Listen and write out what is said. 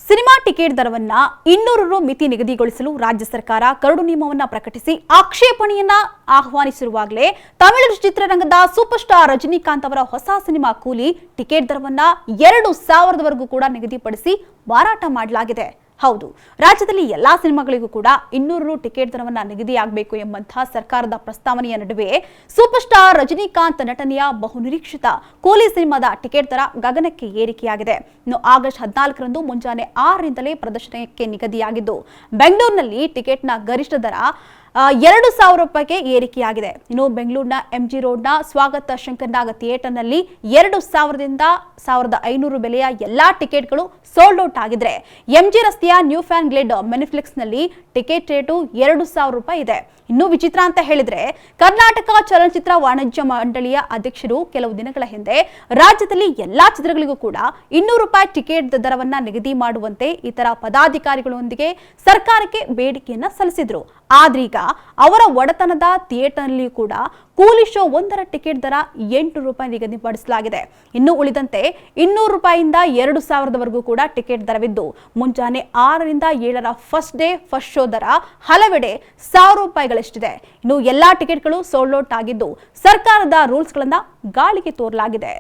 Cinema ticket ದರವನ್ನ 200 ರು ಮಿತಿ ನಿಗದಿಗೊಳಿಸಲು ರಾಜ್ಯ ಸರ್ಕಾರ ಕರಡು ನಿಯಮವನ್ನ ಪ್ರಕಟಿಸಿ ಆಕ್ಷೇಪಣೆಯನ್ನ ಆಹ್ವಾನಿಸಿರುವಾಗಲೇ ತಮಿಳು ಚಿತ್ರರಂಗದ ಸೂಪರ್ ಸ್ಟಾರ್ ರಜನಿಕಾಂತ್ ಅವರ ಹೊಸ ಸಿನಿಮಾ ಕೂಲಿ ಟಿಕೆಟ್ ದರವನ್ನ 2000 ವರೆಗೂ ಕೂಡ ನಿಗದಿಪಡಿಸಿ ಮಾರಾಟ ಮಾಡಲಾಗಿದೆ. ಹೌದು, ರಾಜ್ಯದಲ್ಲಿ ಎಲ್ಲಾ ಸಿನಿಮಾಗಳಿಗೂ ಕೂಡ 200 ರು ಟಿಕೆಟ್ ದರವನ್ನ ನಿಗದಿಯಾಗಬೇಕು ಎಂಬಂತಹ ಸರ್ಕಾರದ ಪ್ರಸ್ತಾವನೆಯ ನಡುವೆ ಸೂಪರ್ ಸ್ಟಾರ್ ರಜನಿಕಾಂತ್ ನಟನೆಯ ಬಹುನಿರೀಕ್ಷಿತ ಕೂಲಿ ಸಿನಿಮಾದ ಟಿಕೆಟ್ ದರ ಗಗನಕ್ಕೆ ಏರಿಕೆಯಾಗಿದೆ. ಇನ್ನು ಆಗಸ್ಟ್ 14ರಂದು ಮುಂಜಾನೆ 6 ರಿಂದಲೇ ಪ್ರದರ್ಶನಕ್ಕೆ ನಿಗದಿಯಾಗಿದ್ದು ಬೆಂಗಳೂರಿನಲ್ಲಿ ಟಿಕೆಟ್ನ ಗರಿಷ್ಠ ದರ 2000 ರೂಪಾಯಿಗೆ ಏರಿಕೆಯಾಗಿದೆ. ಇನ್ನು ಬೆಂಗಳೂರಿನ ಎಂಜಿ ರೋಡ್ನ ಸ್ವಾಗತ ಶಂಕರ್ನಾಗ್ ಥಿಯೇಟರ್ನಲ್ಲಿ 2000ದಿಂದ 1500 ಬೆಲೆಯ ಎಲ್ಲಾ ಟಿಕೆಟ್ಗಳು ಸೋಲ್ಡ್ ಔಟ್ ಆಗಿದ್ರೆ ಎಂಜಿ ರಸ್ತೆಯ new fan glade ಮೆನಿಫ್ಲೆಕ್ಸ್ನಲ್ಲಿ ticket rate 2000 ರೂಪಾಯಿ ಇದೆ. ಇನ್ನು ವಿಚಿತ್ರ ಅಂತ ಹೇಳಿದ್ರೆ ಕರ್ನಾಟಕ ಚಲನಚಿತ್ರ ವಾಣಿಜ್ಯ ಮಂಡಳಿಯ ಅಧ್ಯಕ್ಷರು ಕೆಲವು ದಿನಗಳ ಹಿಂದೆ ರಾಜ್ಯದಲ್ಲಿ ಎಲ್ಲಾ ಚಿತ್ರಗಳಿಗೂ ಕೂಡ 200 ರೂಪಾಯಿ ಟಿಕೆಟ್ ದರವನ್ನ ನಿಗದಿ ಮಾಡುವಂತೆ ಇತರ ಪದಾಧಿಕಾರಿಗಳೊಂದಿಗೆ ಸರ್ಕಾರಕ್ಕೆ ಬೇಡಿಕೆಯನ್ನ ಸಲ್ಲಿಸಿದ್ರು. ಆದ್ರೀಗ ಅವರ ಒಡೆತನದ ಥಿಯೇಟರ್ನಲ್ಲಿಯೂ ಕೂಡ ಕೂಲಿ ಶೋ 1ರ ಟಿಕೆಟ್ ದರ 800 ರೂಪಾಯಿ ನಿಗದಿಪಡಿಸಲಾಗಿದೆ. ಇನ್ನು ಉಳಿದಂತೆ 200 ರೂಪಾಯಿಯಿಂದ 2000 ವರೆಗೂ ಕೂಡ ಟಿಕೆಟ್ ದರವಿದ್ದು ಮುಂಜಾನೆ 6 ರಿಂದ 7ರ ಫಸ್ಟ್ ಡೇ ಫಸ್ಟ್ ಶೋ ದರ ಹಲವೆಡೆ 1000 ರೂಪಾಯಿಗಳಷ್ಟಿದೆ. ಇನ್ನು ಎಲ್ಲಾ ಟಿಕೆಟ್ಗಳು ಸೋಲ್ಡ್ ಔಟ್ ಆಗಿದ್ದು ಸರ್ಕಾರದ ರೂಲ್ಸ್ಗಳನ್ನ ಗಾಳಿಗೆ ತೋರಲಾಗಿದೆ.